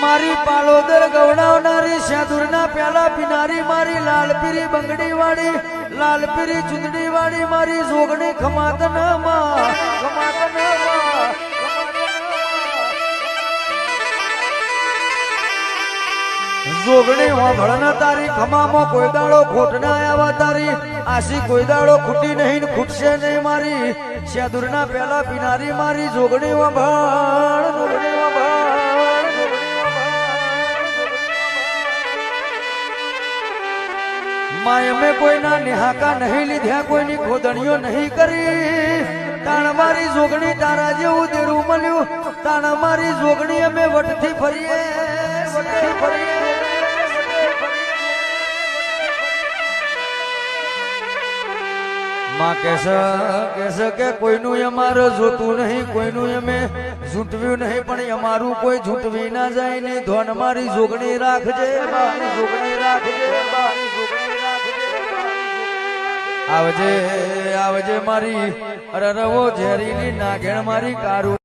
મારી પાલોદર ગવડાવનારી શાદુરના પ્યાલા પીનારી મારી લાલપીરી બંગડી વાળી લાલપીરી ચુંદડી વાળી મારી જોગણી ખમાતનમાં જોગણી હોભળના તારી ખમામાં કોઈ દાડો ખોટ ના આવ્યા તારી આશી કોઈ દાડો ખૂટી નહીં ખૂટશે નહીં મારી શાદુરના પ્યાલા પીનારી મારી જોગણી હોભળ જોગણી હોભળ માય અમે કોઈના નિહાકા નહીં લીધ્યા કોઈની ખોદણીઓ નહીં કરી તાણ મારી જોગણી તારા જેવું દેરું મળ્યું તાણ મારી જોગણી અમે વટથી ફરીએ માં કહેશે કે કોઈનું અમારે જોતું નહીં કોઈનું અમે ઝૂંટવ્યું નહીં પણ અમારું કોઈ ઝૂંટવી ના જાય ને ધોન મારી જોગણી રાખજે જોગણી રાખજે આવજે આવજે મારી અરે રવો ઝેરીની નાગેણ મારી કારું